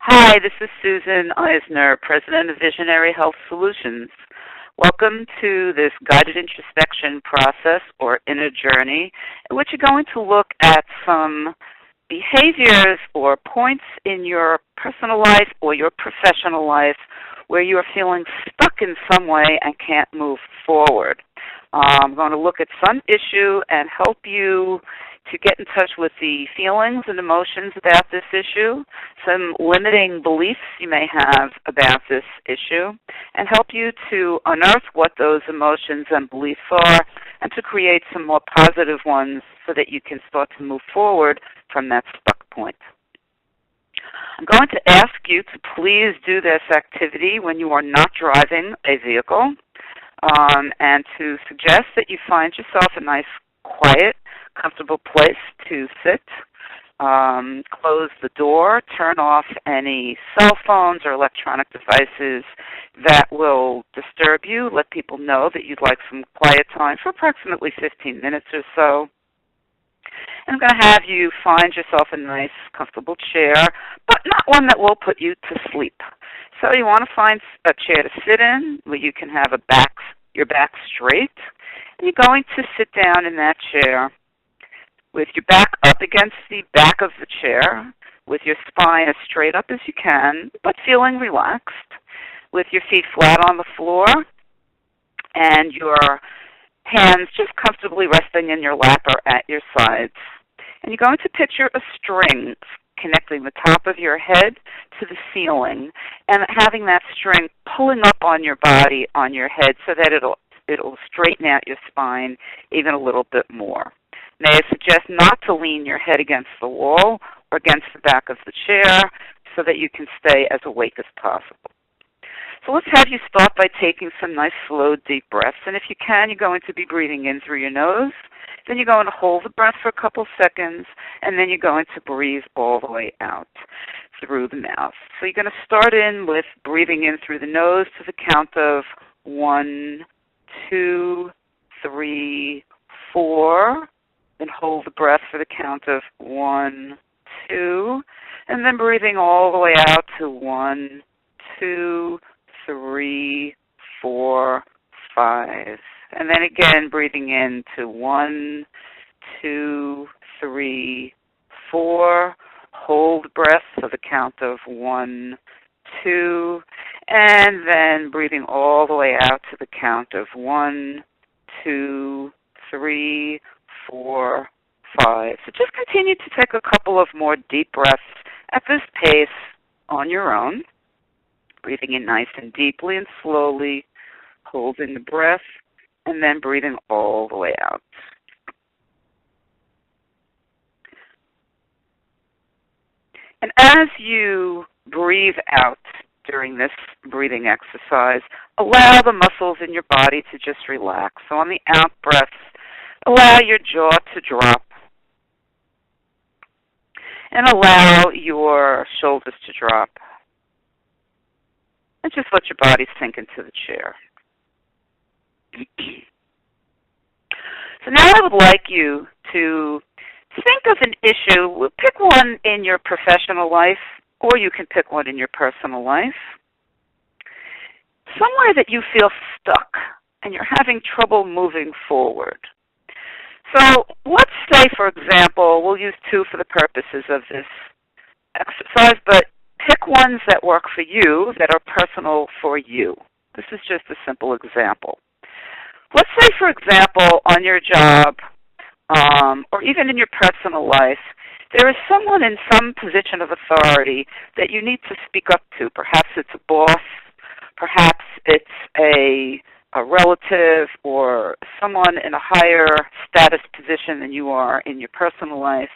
Hi, this is Susan Eisner, President of Visionary Health Solutions. Welcome to this guided introspection process or inner journey in which you're going to look at some behaviors or points in your personal life or your professional life where you are feeling stuck in some way and can't move forward. I'm going to look at some issue and help you to get in touch with the feelings and emotions about this issue, some limiting beliefs you may have about this issue, and help you to unearth what those emotions and beliefs are and to create some more positive ones so that you can start to move forward from that stuck point. I'm going to ask you to please do this activity when you are not driving a vehicle, and to suggest that you find yourself a nice, quiet, comfortable place to sit. Close the door, turn off any cell phones or electronic devices that will disturb you. Let people know that you'd like some quiet time for approximately 15 minutes or so. And I'm going to have you find yourself a nice, comfortable chair, but not one that will put you to sleep. So you want to find a chair to sit in where you can have your back straight. And you're going to sit down in that chair with your back up against the back of the chair, with your spine as straight up as you can, but feeling relaxed, with your feet flat on the floor, and your hands just comfortably resting in your lap or at your sides. And you're going to picture a string connecting the top of your head to the ceiling, and having that string pulling up on your body, on your head, so that it'll straighten out your spine even a little bit more. May I suggest not to lean your head against the wall or against the back of the chair so that you can stay as awake as possible. So let's have you start by taking some nice, slow, deep breaths. And if you can, you're going to be breathing in through your nose. Then you're going to hold the breath for a couple seconds, and then you're going to breathe all the way out through the mouth. So you're going to start in with breathing in through the nose to the count of 1, 2, 3, 4. Then hold the breath for the count of 1, 2, and then breathing all the way out to 1, 2, 3, 4, 5. And then again, breathing in to 1, 2, 3, 4. Hold breath for the count of 1, 2, and then breathing all the way out to the count of 1, 2, 3, 4, 5. So just continue to take a couple of more deep breaths at this pace on your own, breathing in nice and deeply and slowly, holding the breath, and then breathing all the way out. And as you breathe out during this breathing exercise, allow the muscles in your body to just relax. So on the out breath, allow your jaw to drop, and allow your shoulders to drop, and just let your body sink into the chair. So now I would like you to think of an issue. Pick one in your professional life, or you can pick one in your personal life, somewhere that you feel stuck and you're having trouble moving forward. So let's say, for example, we'll use two for the purposes of this exercise, but pick ones that work for you, that are personal for you. This is just a simple example. Let's say, for example, on your job, or even in your personal life, there is someone in some position of authority that you need to speak up to. Perhaps it's a boss, perhaps it's a relative, or someone in a higher status position than you are in your personal life.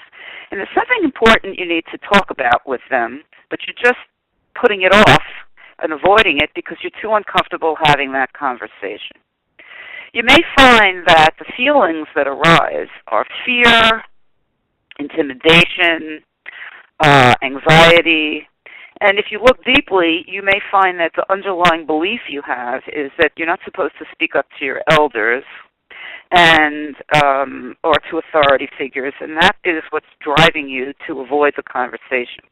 And there's something important you need to talk about with them, but you're just putting it off and avoiding it because you're too uncomfortable having that conversation. You may find that the feelings that arise are fear, intimidation, anxiety. And if you look deeply, you may find that the underlying belief you have is that you're not supposed to speak up to your elders and or to authority figures, and that is what's driving you to avoid the conversation.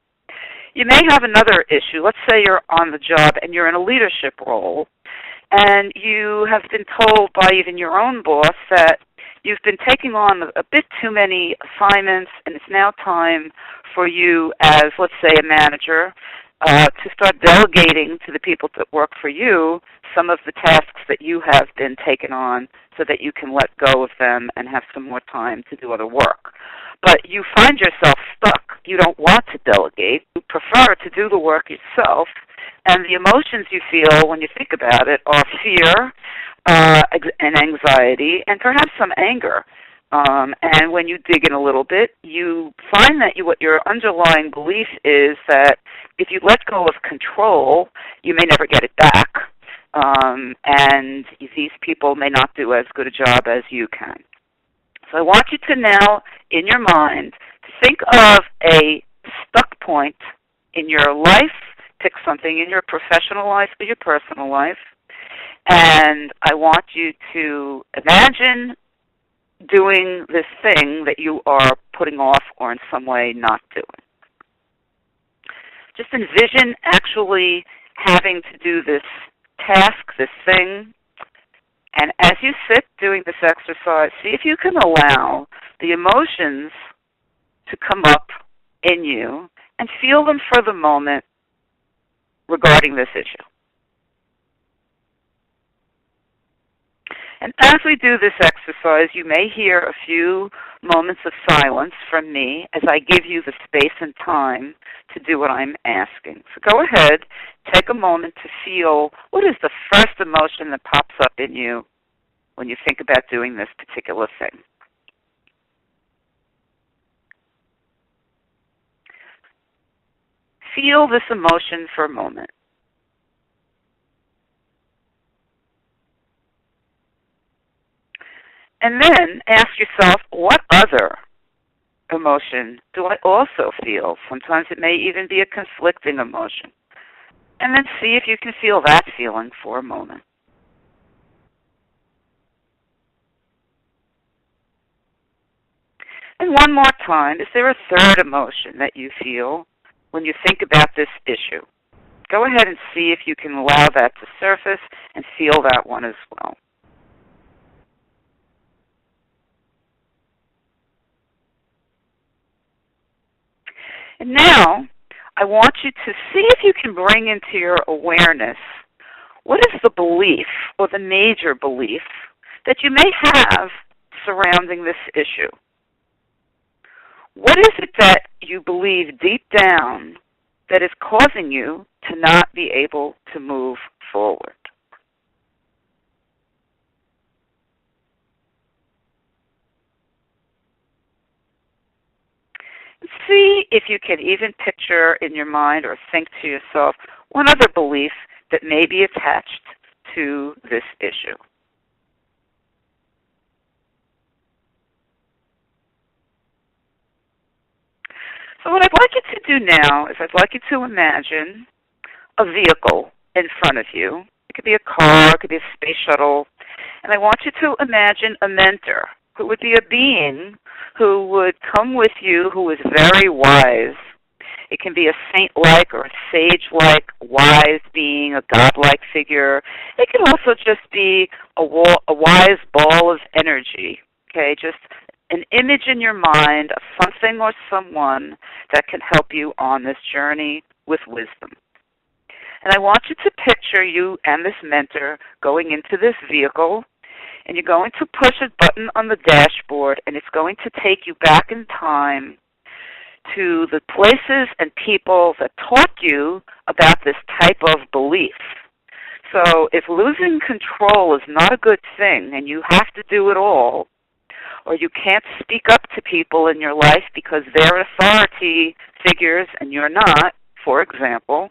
You may have another issue. Let's say you're on the job and you're in a leadership role, and you have been told by even your own boss that you've been taking on a bit too many assignments, and it's now time for you as, let's say, a manager, to start delegating to the people that work for you some of the tasks that you have been taken on so that you can let go of them and have some more time to do other work. But you find yourself stuck. You don't want to delegate. You prefer to do the work yourself. And the emotions you feel when you think about it are fear and anxiety and perhaps some anger. And when you dig in a little bit, you find that what your underlying belief is that if you let go of control, you may never get it back. And these people may not do as good a job as you can. So I want you to now, in your mind, think of a stuck point in your life. Pick something in your professional life or your personal life. And I want you to imagine doing this thing that you are putting off or in some way not doing. Just envision actually having to do this task, this thing. And as you sit doing this exercise, see if you can allow the emotions to come up in you and feel them for the moment regarding this issue. And as we do this exercise, you may hear a few moments of silence from me as I give you the space and time to do what I'm asking. So go ahead, take a moment to feel what is the first emotion that pops up in you when you think about doing this particular thing. Feel this emotion for a moment. And then ask yourself, what other emotion do I also feel? Sometimes it may even be a conflicting emotion. And then see if you can feel that feeling for a moment. And one more time, is there a third emotion that you feel when you think about this issue? Go ahead and see if you can allow that to surface and feel that one as well. And now, I want you to see if you can bring into your awareness what is the belief or the major belief that you may have surrounding this issue. What is it that you believe deep down that is causing you to not be able to move forward? See if you can even picture in your mind or think to yourself one other belief that may be attached to this issue. So what I'd like you to do now is I'd like you to imagine a vehicle in front of you. It could be a car, it could be a space shuttle. And I want you to imagine a mentor who would be a being who would come with you who is very wise. It can be a saint-like or a sage-like wise being, a godlike figure. It can also just be a wise ball of energy, okay, just an image in your mind of something or someone that can help you on this journey with wisdom. And I want you to picture you and this mentor going into this vehicle, and you're going to push a button on the dashboard, and it's going to take you back in time to the places and people that taught you about this type of belief. So if losing control is not a good thing and you have to do it all, or you can't speak up to people in your life because they're authority figures and you're not, for example,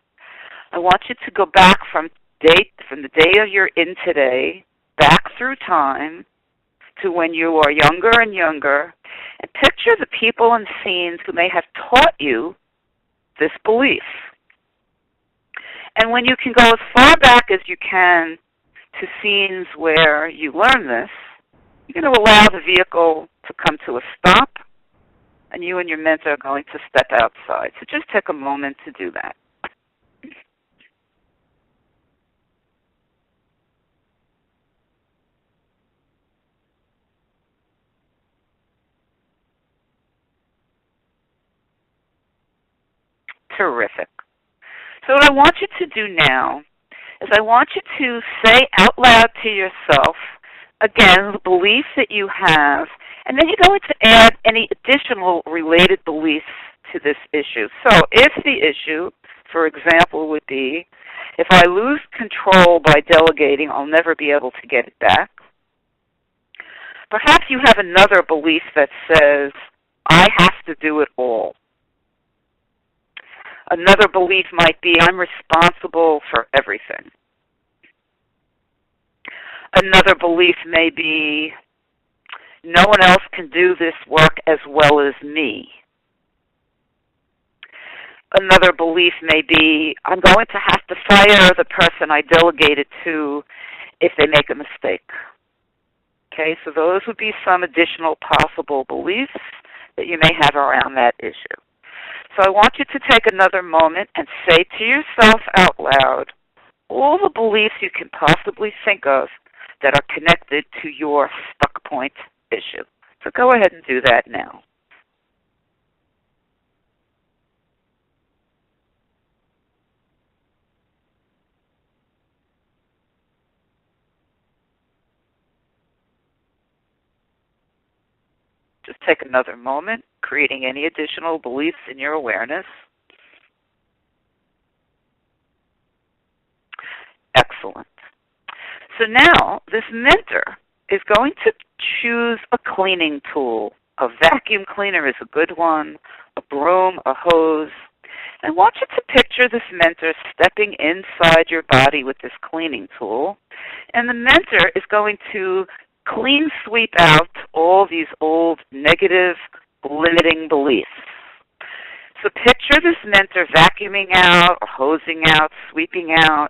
I want you to go back from the day you're in today, back through time to when you are younger and younger, and picture the people and scenes who may have taught you this belief. And when you can go as far back as you can to scenes where you learn this, you're going to allow the vehicle to come to a stop, and you and your mentor are going to step outside. So just take a moment to do that. Terrific. So what I want you to do now is I want you to say out loud to yourself, again, the beliefs that you have, and then you're going to add any additional related beliefs to this issue. So if the issue, for example, would be, if I lose control by delegating, I'll never be able to get it back. Perhaps you have another belief that says, I have to do it all. Another belief might be, I'm responsible for everything. Another belief may be, no one else can do this work as well as me. Another belief may be, I'm going to have to fire the person I delegated to if they make a mistake. Okay, so those would be some additional possible beliefs that you may have around that issue. So I want you to take another moment and say to yourself out loud all the beliefs you can possibly think of that are connected to your stuck point issue. So go ahead and do that now. Just take another moment, creating any additional beliefs in your awareness. Excellent. So now this mentor is going to choose a cleaning tool. A vacuum cleaner is a good one, a broom, a hose. I want you to picture this mentor stepping inside your body with this cleaning tool, and the mentor is going to clean sweep out all these old negative limiting beliefs. So picture this mentor vacuuming out or hosing out, sweeping out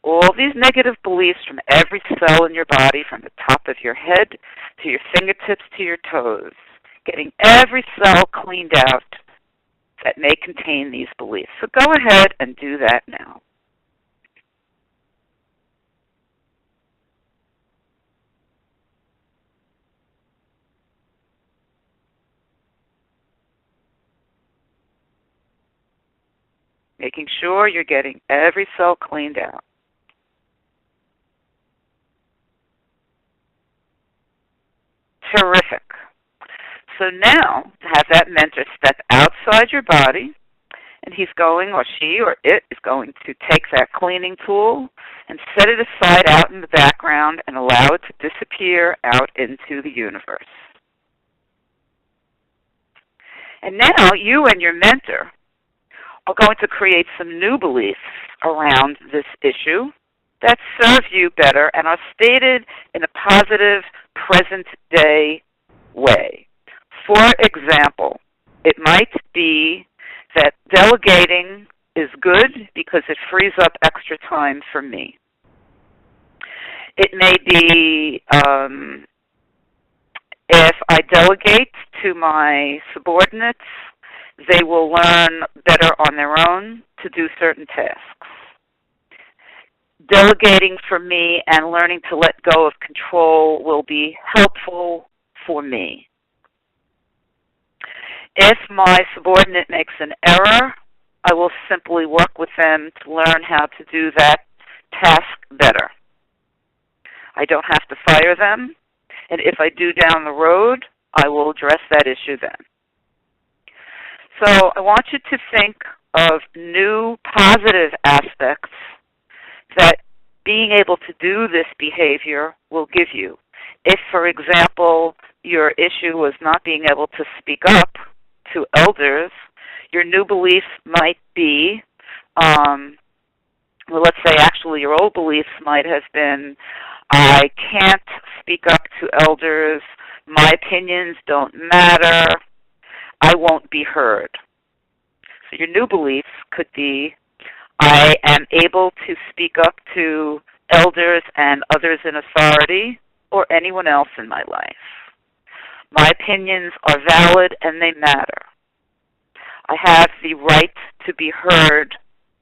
all these negative beliefs from every cell in your body, from the top of your head to your fingertips to your toes, getting every cell cleaned out that may contain these beliefs. So go ahead and do that now. Making sure you're getting every cell cleaned out. Terrific. So now, to have that mentor step outside your body, and he's going, or she or it is going to take that cleaning tool and set it aside out in the background and allow it to disappear out into the universe. And now you and your mentor are going to create some new beliefs around this issue that serve you better and are stated in a positive, present-day way. For example, it might be that delegating is good because it frees up extra time for me. It may be if I delegate to my subordinates, they will learn better on their own to do certain tasks. Delegating for me and learning to let go of control will be helpful for me. If my subordinate makes an error, I will simply work with them to learn how to do that task better. I don't have to fire them, and if I do down the road, I will address that issue then. So I want you to think of new positive aspects that being able to do this behavior will give you. If, for example, your issue was not being able to speak up to elders, your new beliefs might be, let's say actually your old beliefs might have been, I can't speak up to elders, my opinions don't matter, I won't be heard. So your new beliefs could be, I am able to speak up to elders and others in authority or anyone else in my life. My opinions are valid and they matter. I have the right to be heard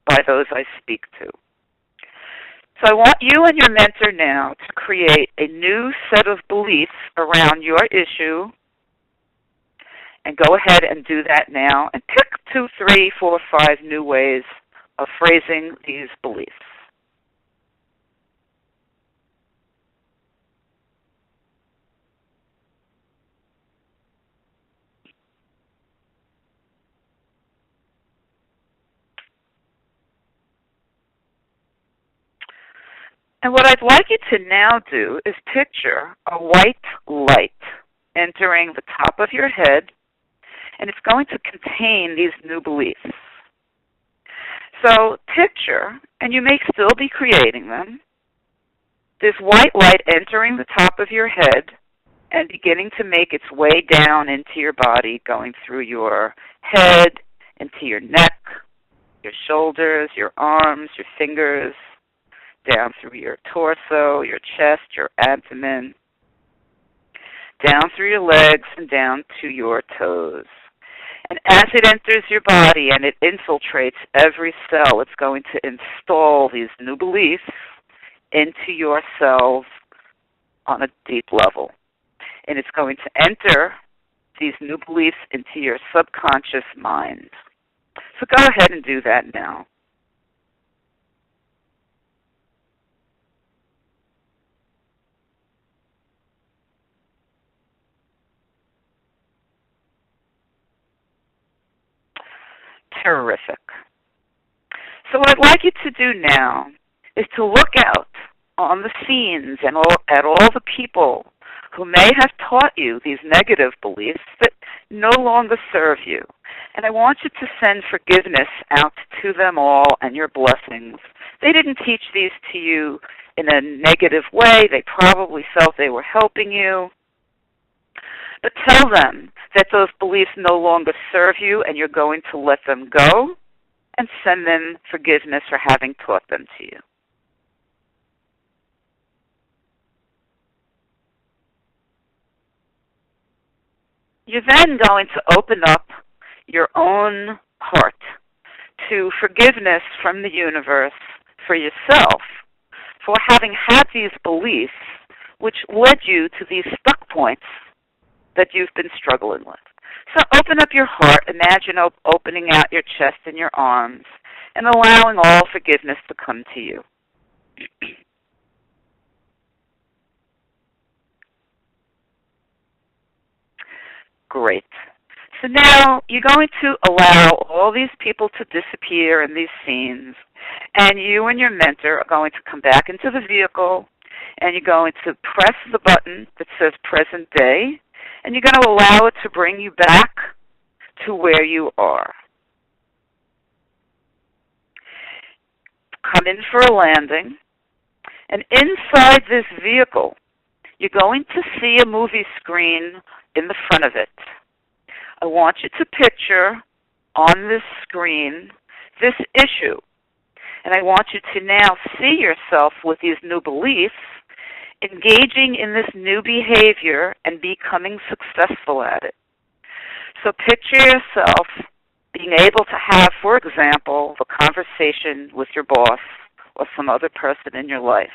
by those I speak to. So I want you and your mentor now to create a new set of beliefs around your issue, and go ahead and do that now and pick 2, 3, 4, 5 new ways of phrasing these beliefs. And what I'd like you to now do is picture a white light entering the top of your head, and it's going to contain these new beliefs. So picture, and you may still be creating them, this white light entering the top of your head and beginning to make its way down into your body, going through your head, into your neck, your shoulders, your arms, your fingers, down through your torso, your chest, your abdomen, down through your legs and down to your toes. And as it enters your body and it infiltrates every cell, it's going to install these new beliefs into your cells on a deep level. And it's going to enter these new beliefs into your subconscious mind. So go ahead and do that now. Terrific. So what I'd like you to do now is to look out on the scenes and at all the people who may have taught you these negative beliefs that no longer serve you. And I want you to send forgiveness out to them all and your blessings. They didn't teach these to you in a negative way. They probably felt they were helping you. But tell them that those beliefs no longer serve you and you're going to let them go, and send them forgiveness for having taught them to you. You're then going to open up your own heart to forgiveness from the universe for yourself for having had these beliefs which led you to these stuck points that you've been struggling with. So open up your heart, imagine opening out your chest and your arms, and allowing all forgiveness to come to you. Great. So now you're going to allow all these people to disappear in these scenes, and you and your mentor are going to come back into the vehicle, and you're going to press the button that says present day, and you're going to allow it to bring you back to where you are. Come in for a landing, and inside this vehicle, you're going to see a movie screen in the front of it. I want you to picture on this screen this issue, and I want you to now see yourself with these new beliefs engaging in this new behavior and becoming successful at it. So picture yourself being able to have, for example, a conversation with your boss or some other person in your life.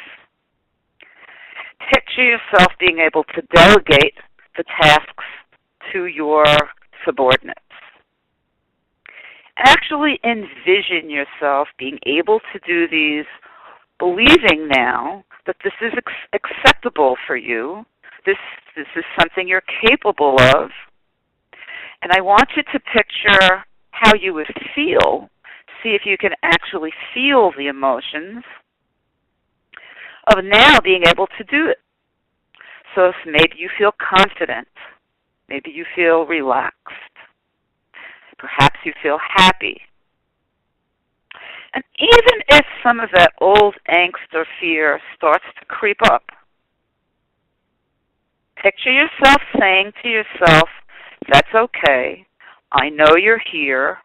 Picture yourself being able to delegate the tasks to your subordinates. Actually envision yourself being able to do these, believing now that this is acceptable for you. This is something you're capable of. And I want you to picture how you would feel. See if you can actually feel the emotions of now being able to do it. So maybe you feel confident. Maybe you feel relaxed. Perhaps you feel happy. And even if some of that old angst or fear starts to creep up, picture yourself saying to yourself, that's okay. I know you're here.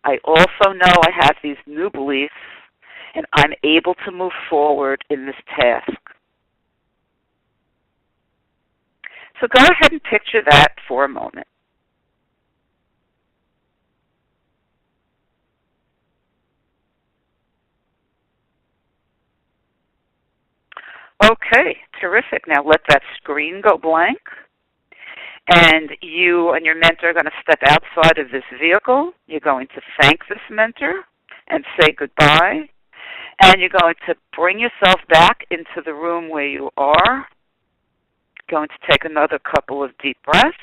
I also know I have these new beliefs, and I'm able to move forward in this task. So go ahead and picture that for a moment. Okay, terrific. Now let that screen go blank. And you and your mentor are going to step outside of this vehicle. You're going to thank this mentor and say goodbye. And you're going to bring yourself back into the room where you are. Going to take another couple of deep breaths.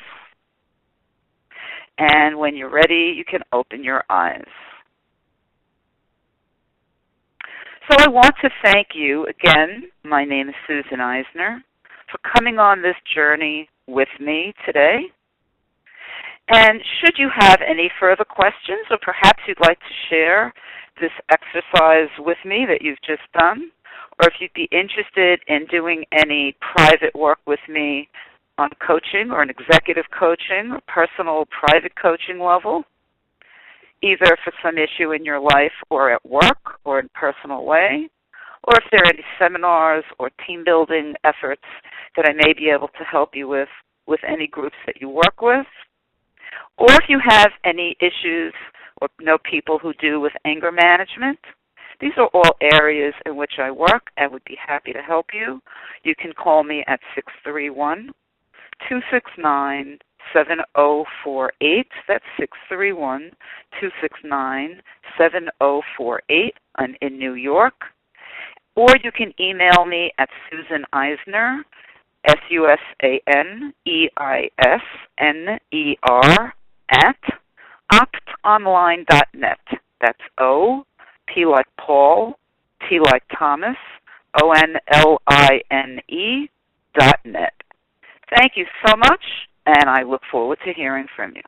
And when you're ready, you can open your eyes. So I want to thank you again. My name is Susan Eisner, for coming on this journey with me today. And should you have any further questions, or perhaps you'd like to share this exercise with me that you've just done, or if you'd be interested in doing any private work with me on coaching or an executive coaching or personal private coaching level, either for some issue in your life or at work or in a personal way, or if there are any seminars or team building efforts that I may be able to help you with any groups that you work with, or if you have any issues or know people who do with anger management. These are all areas in which I work and would be happy to help you. You can call me at 631-269-7048. That's 631-269-7048. I'm in New York. Or you can email me at Susan Eisner, SusanEisner @optonline.net. That's O, P like Paul, T like Thomas, ONLINE.net. Thank you so much, and I look forward to hearing from you.